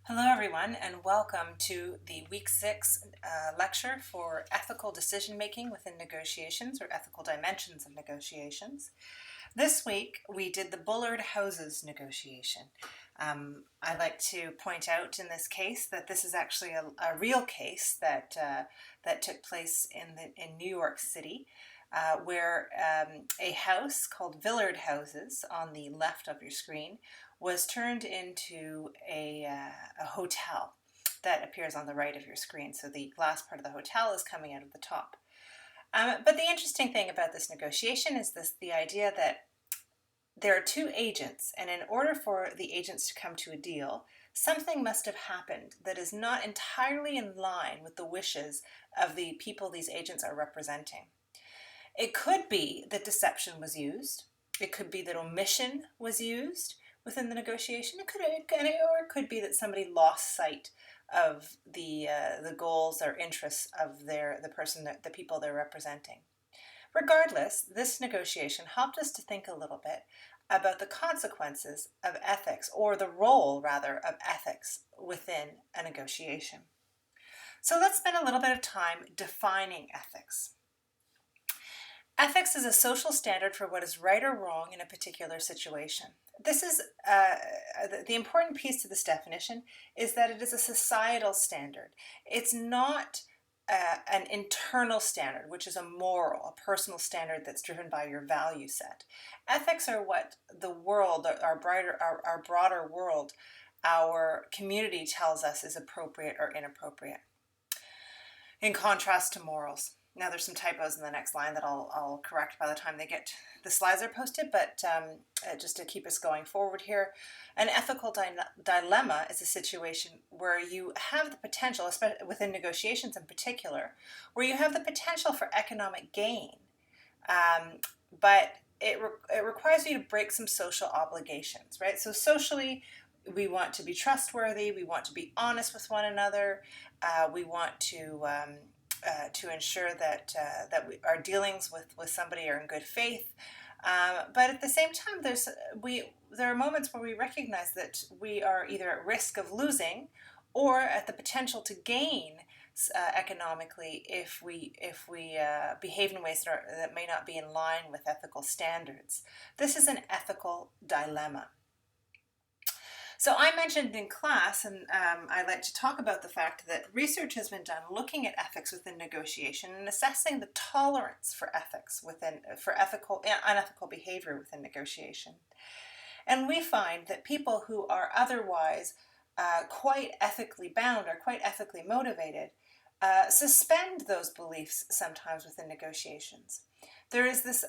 Hello, everyone, and welcome to the Week 6 lecture for ethical decision making within negotiations or ethical dimensions of negotiations. This week we did the Bullard Houses negotiation. I'd like to point out in this case that this is actually a real case that took place in New York City. Where a house called Villard Houses on the left of your screen was turned into a hotel that appears on the right of your screen. So the glass part of the hotel is coming out of the top. But the interesting thing about this negotiation is the idea that there are two agents, and in order for the agents to come to a deal, something must have happened that is not entirely in line with the wishes of the people these agents are representing. It could be that deception was used. It could be that omission was used within the negotiation. Or it could be that somebody lost sight of the goals or interests of the people they're representing. Regardless, this negotiation helped us to think a little bit about the consequences of ethics, or the role, rather, of ethics within a negotiation. So let's spend a little bit of time defining ethics. Ethics is a social standard for what is right or wrong in a particular situation. This is the important piece to this definition is that it is a societal standard. It's not an internal standard, which is a moral, a personal standard that's driven by your value set. Ethics are what the world, our broader world, our community tells us is appropriate or inappropriate, in contrast to morals. Now there's some typos in the next line that I'll correct by the time the slides are posted, but just to keep us going forward here, an ethical dilemma is a situation where you have the potential, especially within negotiations in particular, where you have the potential for economic gain, but it requires you to break some social obligations, right? So socially, we want to be trustworthy, we want to be honest with one another, we want to ensure that our dealings with somebody are in good faith. But at the same time, there are moments where we recognize that we are either at risk of losing or at the potential to gain economically if we behave in ways that may not be in line with ethical standards. This is an ethical dilemma. So I mentioned in class, and I like to talk about the fact that research has been done looking at ethics within negotiation and assessing the tolerance for ethics for ethical and unethical behavior within negotiation. And we find that people who are otherwise quite ethically bound or quite ethically motivated suspend those beliefs sometimes within negotiations. There is this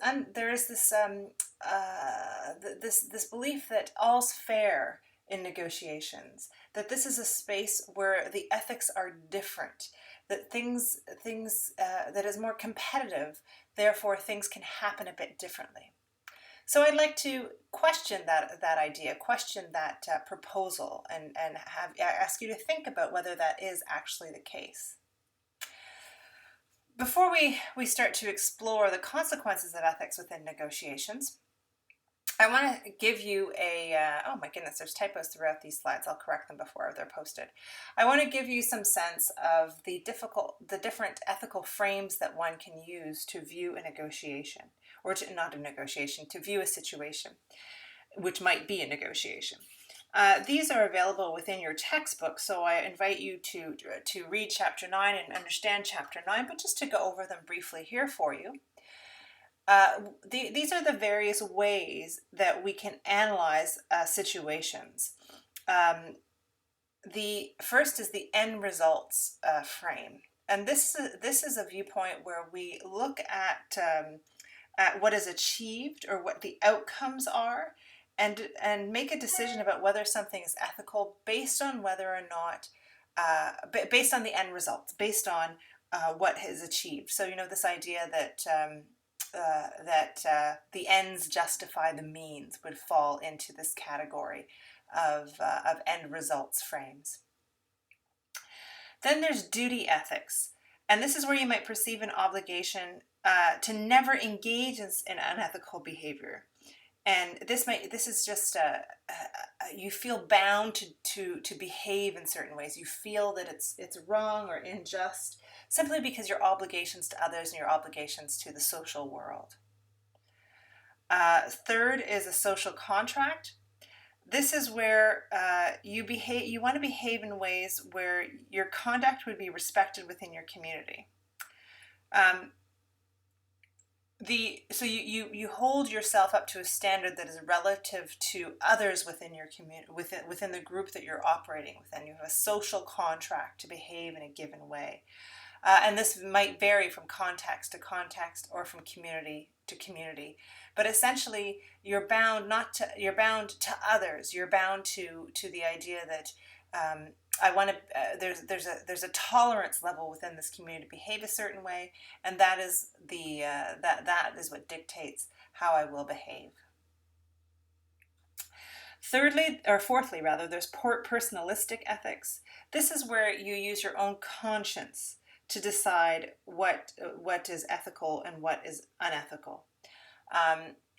belief that all's fair in negotiations, that this is a space where the ethics are different, that things that is more competitive, therefore things can happen a bit differently. So I'd like to question that idea, question that proposal, and ask you to think about whether that is actually the case. Before we start to explore the consequences of ethics within negotiations, I want to give you oh my goodness, there's typos throughout these slides. I'll correct them before they're posted. I want to give you some sense of the different ethical frames that one can use to view a negotiation, or not a negotiation, to view a situation, which might be a negotiation. These are available within your textbook, so I invite you to read Chapter 9 and understand Chapter 9, but just to go over them briefly here for you. These are the various ways that we can analyze situations. The first is the end results frame, and this is a viewpoint where we look at what is achieved or what the outcomes are, and make a decision about whether something is ethical based on whether or not based on the end results, based on what is achieved. So this idea that the ends justify the means would fall into this category of end results frames. Then there's duty ethics, and this is where you might perceive an obligation to never engage in unethical behavior. And this is just you feel bound to behave in certain ways. You feel that it's wrong or unjust simply because your obligations to others and your obligations to the social world. Third is a social contract. This is where you want to behave in ways where your conduct would be respected within your community. So you hold yourself up to a standard that is relative to others within your community, within the group that you're operating within. You have a social contract to behave in a given way, and this might vary from context to context or from community to community. But essentially, you're bound to others. You're bound to the idea that I want to. There's a tolerance level within this community to behave a certain way, and that is that is what dictates how I will behave. Fourthly, there's personalistic ethics. This is where you use your own conscience to decide what is ethical and what is unethical.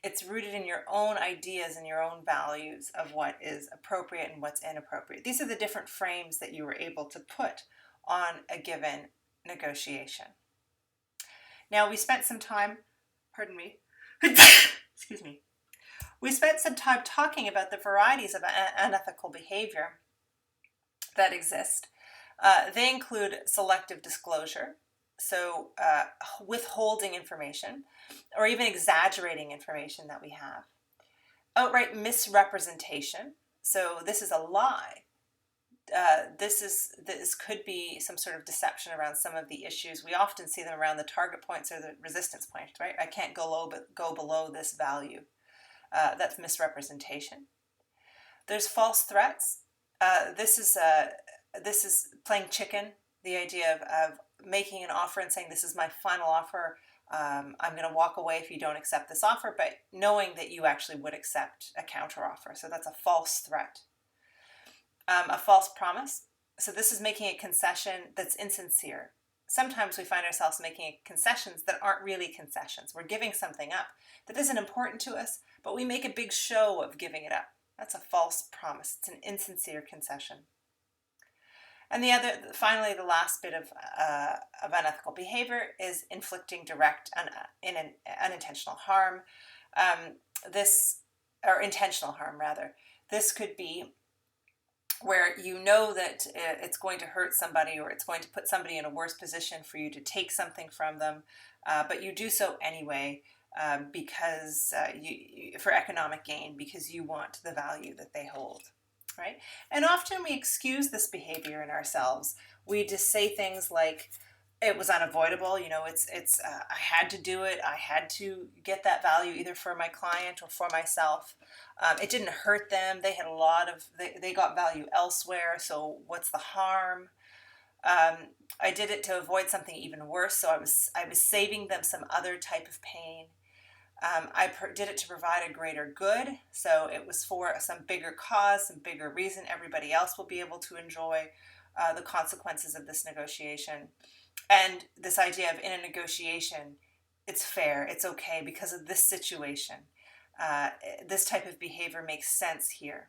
It's rooted in your own ideas and your own values of what is appropriate and what's inappropriate. These are the different frames that you were able to put on a given negotiation. Now, we spent some time, pardon me, excuse me. We spent some time talking about the varieties of unethical behavior that exist. They include selective disclosure, so withholding information, or even exaggerating information that we have. Outright misrepresentation, so this is a lie. This could be some sort of deception around some of the issues. We often see them around the target points or the resistance point, right? I can't go below this value. That's misrepresentation. There's false threats. This is playing chicken. The idea of making an offer and saying, this is my final offer. I'm going to walk away if you don't accept this offer, but knowing that you actually would accept a counteroffer. So that's a false threat. A false promise. So this is making a concession that's insincere. Sometimes we find ourselves making concessions that aren't really concessions. We're giving something up that isn't important to us, but we make a big show of giving it up. That's a false promise. It's an insincere concession. And finally, the last bit of unethical behavior is inflicting direct unintentional harm. Or intentional harm, rather. This could be where you know that it's going to hurt somebody or it's going to put somebody in a worse position for you to take something from them, but you do so anyway because for economic gain, because you want the value that they hold. Right? And often we excuse this behavior in ourselves. We just say things like, it was unavoidable, I had to do it. I had to get that value either for my client or for myself. It didn't hurt them. They had they got value elsewhere. So what's the harm? I did it to avoid something even worse. So I was saving them some other type of pain. I did it to provide a greater good, so it was for some bigger cause, some bigger reason. Everybody else will be able to enjoy the consequences of this negotiation. And this idea of in a negotiation, it's fair, it's okay because of this situation. This type of behavior makes sense here.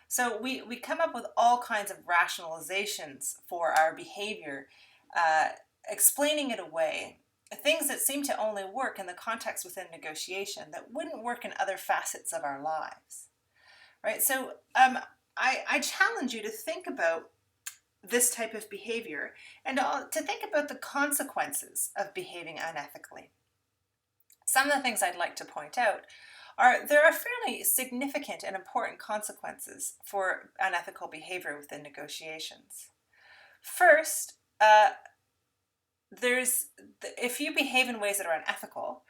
So we come up with all kinds of rationalizations for our behavior, explaining it away. Things that seem to only work in the context within negotiation that wouldn't work in other facets of our lives, right? So I challenge you to think about this type of behavior and to think about the consequences of behaving unethically. Some of the things I'd like to point out are there are fairly significant and important consequences for unethical behavior within negotiations. First, if you behave in ways that are unethical,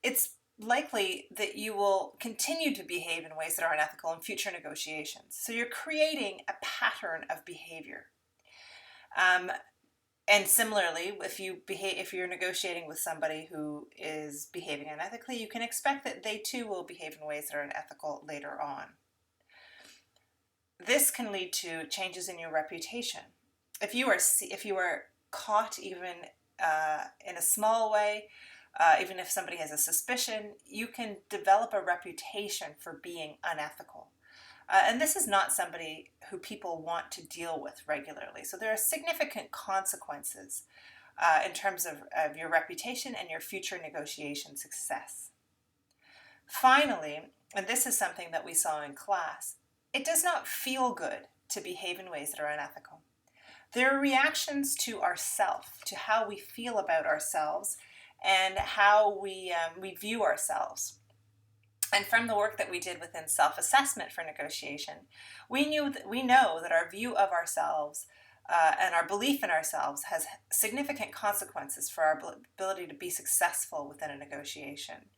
it's likely that you will continue to behave in ways that are unethical in future negotiations. So you're creating a pattern of behavior. And similarly, if you're negotiating with somebody who is behaving unethically, you can expect that they too will behave in ways that are unethical later on. This can lead to changes in your reputation. If you are caught even in a small way, even if somebody has a suspicion, you can develop a reputation for being unethical. And this is not somebody who people want to deal with regularly. So there are significant consequences in terms of your reputation and your future negotiation success. Finally, and this is something that we saw in class, it does not feel good to behave in ways that are unethical. There are reactions to ourself, to how we feel about ourselves and how we view ourselves. And from the work that we did within self-assessment for negotiation, we know that our view of ourselves and our belief in ourselves has significant consequences for our ability to be successful within a negotiation.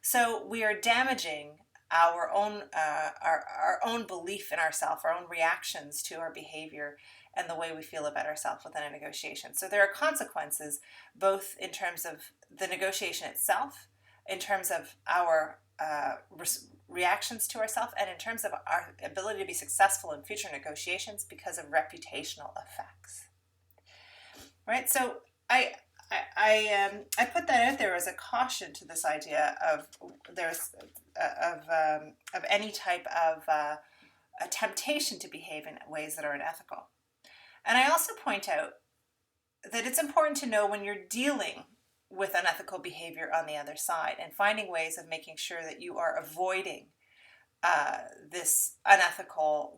So we are damaging our own belief in ourselves, our own reactions to our behavior and the way we feel about ourselves within a negotiation. So there are consequences both in terms of the negotiation itself, in terms of our reactions to ourselves, and in terms of our ability to be successful in future negotiations because of reputational effects. Right? So I put that out there as a caution to this idea of any type of a temptation to behave in ways that are unethical. And I also point out that it's important to know when you're dealing with unethical behavior on the other side and finding ways of making sure that you are avoiding these unethical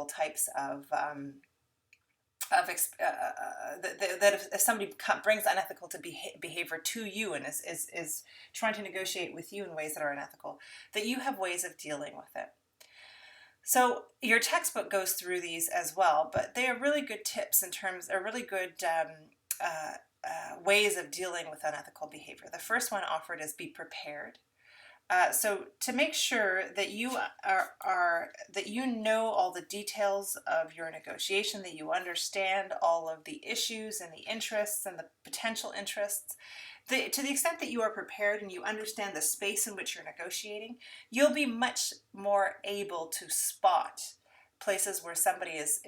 types of that if somebody brings unethical behavior to you and is trying to negotiate with you in ways that are unethical, that you have ways of dealing with it. So your textbook goes through these as well, but they are really good tips really good ways of dealing with unethical behavior. The first one offered is be prepared. So to make sure that you that you know all the details of your negotiation, that you understand all of the issues and the interests and the potential interests, to the extent that you are prepared and you understand the space in which you're negotiating, you'll be much more able to spot places where somebody is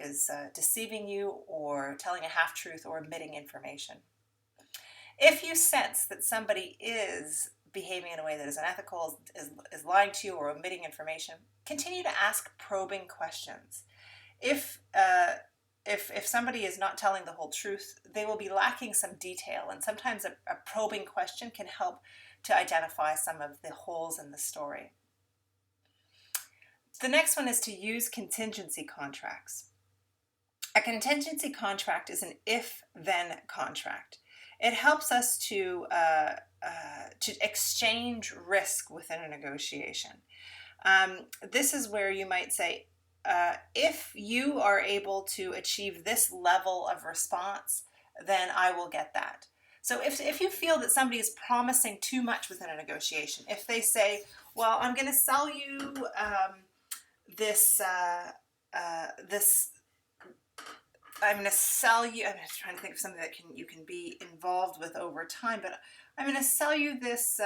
deceiving you or telling a half-truth or omitting information. If you sense that somebody is behaving in a way that is unethical, is lying to you or omitting information, continue to ask probing questions. If somebody is not telling the whole truth, they will be lacking some detail, and sometimes a probing question can help to identify some of the holes in the story. The next one is to use contingency contracts. A contingency contract is an if-then contract. It helps us to exchange risk within a negotiation. This is where you might say, if you are able to achieve this level of response, then I will get that. So if you feel that somebody is promising too much within a negotiation, if they say, well, I'm going to sell you I'm trying to think of something that you can be involved with over time, but I'm going to sell you this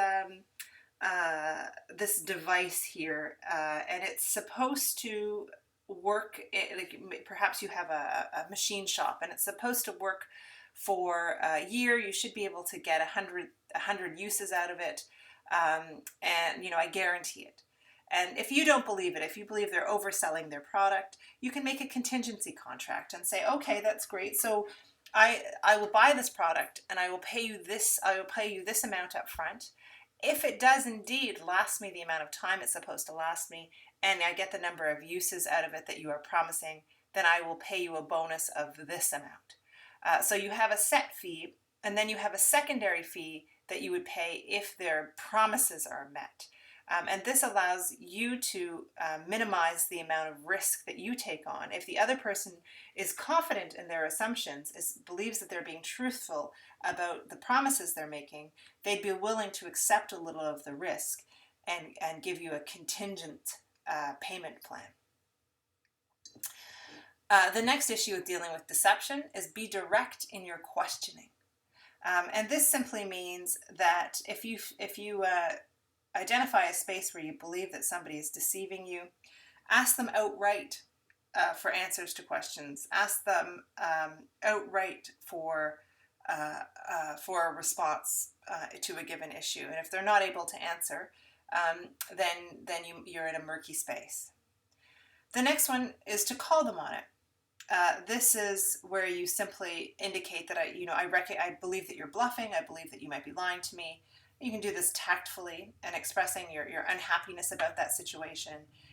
this device here, and it's supposed to work. Perhaps you have a machine shop, and it's supposed to work for a year. You should be able to get 100 uses out of it, and I guarantee it. And if you don't believe it, if you believe they're overselling their product, you can make a contingency contract and say, okay, that's great. So I will buy this product and I will pay you this amount up front. If it does indeed last me the amount of time it's supposed to last me, and I get the number of uses out of it that you are promising, then I will pay you a bonus of this amount. So you have a set fee, and then you have a secondary fee that you would pay if their promises are met. And this allows you to minimize the amount of risk that you take on. If the other person is confident in their assumptions, believes that they're being truthful about the promises they're making, they'd be willing to accept a little of the risk and give you a contingent payment plan. The next issue with dealing with deception is be direct in your questioning. And this simply means that if you identify a space where you believe that somebody is deceiving you, ask them outright for answers to questions. Ask them outright for for a response to a given issue. And if they're not able to answer, then you're in a murky space. The next one is to call them on it. This is where you simply indicate that I believe that you're bluffing. I believe that you might be lying to me. You can do this tactfully and expressing your unhappiness about that situation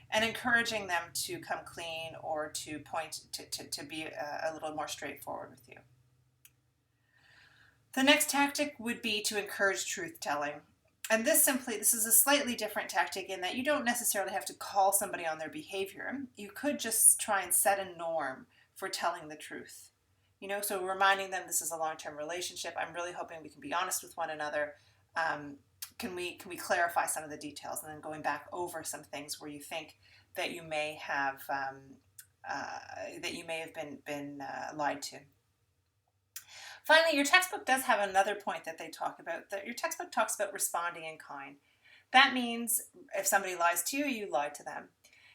and encouraging them to come clean or to point to be a little more straightforward with you. The next tactic would be to encourage truth telling. And this is a slightly different tactic in that you don't necessarily have to call somebody on their behavior. You could just try and set a norm for telling the truth. So reminding them this is a long-term relationship. I'm really hoping we can be honest with one another. Can we clarify some of the details, and then going back over some things where you think that you may have been lied to. Finally, your textbook does have another point that they talk about. That your textbook talks about responding in kind. That means if somebody lies to you, you lie to them.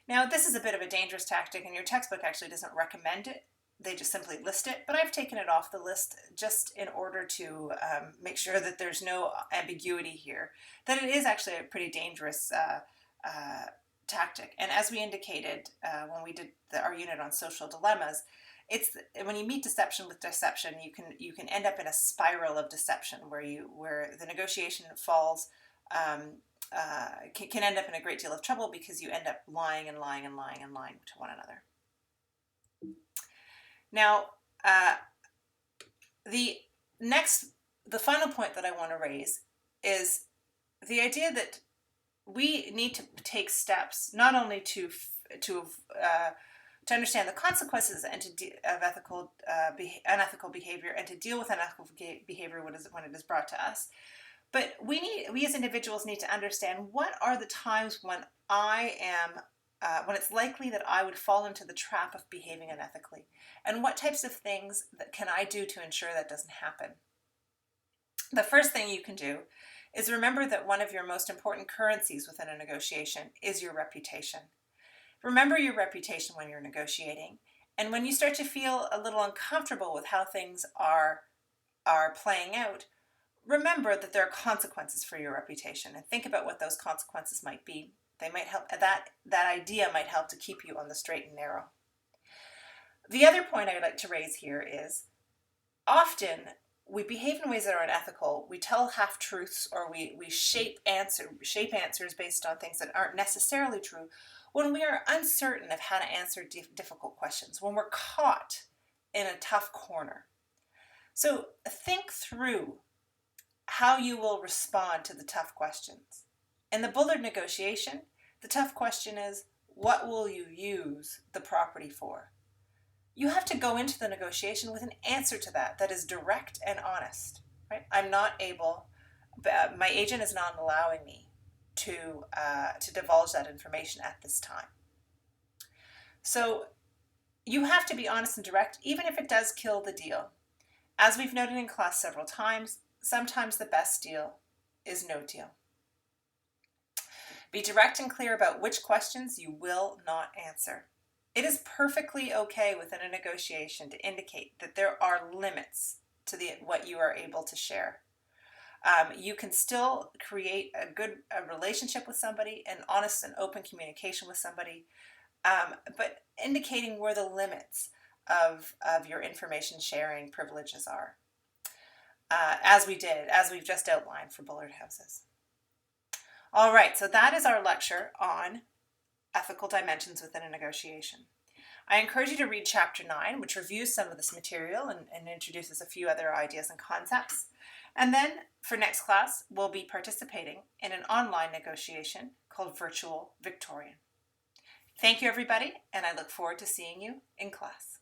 Now, this is a bit of a dangerous tactic, and your textbook actually doesn't recommend it. They just simply list it, but I've taken it off the list just in order to make sure that there's no ambiguity here, that it is actually a pretty dangerous tactic. And as we indicated when we did our unit on social dilemmas, it's when you meet deception with deception, you can end up in a spiral of deception where the negotiation falls, can end up in a great deal of trouble because you end up lying and lying and lying and lying to one another. Now, the final point that I want to raise is the idea that we need to take steps not only to understand the consequences and of unethical behavior and to deal with unethical behavior when it is brought to us, but we as individuals need to understand what are the times when when it's likely that I would fall into the trap of behaving unethically, and what types of things that can I do to ensure that doesn't happen. The first thing you can do is remember that one of your most important currencies within a negotiation is your reputation. Remember your reputation when you're negotiating, and when you start to feel a little uncomfortable with how things are playing out, remember that there are consequences for your reputation, and think about what those consequences might be. They might help. That idea might help to keep you on the straight and narrow. The other point I would like to raise here is often we behave in ways that are unethical. We tell half-truths, or we shape answers based on things that aren't necessarily true when we are uncertain of how to answer difficult questions, when we're caught in a tough corner. So think through how you will respond to the tough questions. In the Bullard negotiation, the tough question is, what will you use the property for? You have to go into the negotiation with an answer to that is direct and honest. Right? My agent is not allowing me to divulge that information at this time. So you have to be honest and direct, even if it does kill the deal. As we've noted in class several times, sometimes the best deal is no deal. Be direct and clear about which questions you will not answer. It is perfectly okay within a negotiation to indicate that there are limits to what you are able to share. You can still create a relationship with somebody, an honest and open communication with somebody, but indicating where the limits of your information sharing privileges are, as we've just outlined for Bullard houses. All right, so that is our lecture on ethical dimensions within a negotiation. I encourage you to read Chapter 9, which reviews some of this material and introduces a few other ideas and concepts. And then for next class, we'll be participating in an online negotiation called Virtual Victorian. Thank you, everybody, and I look forward to seeing you in class.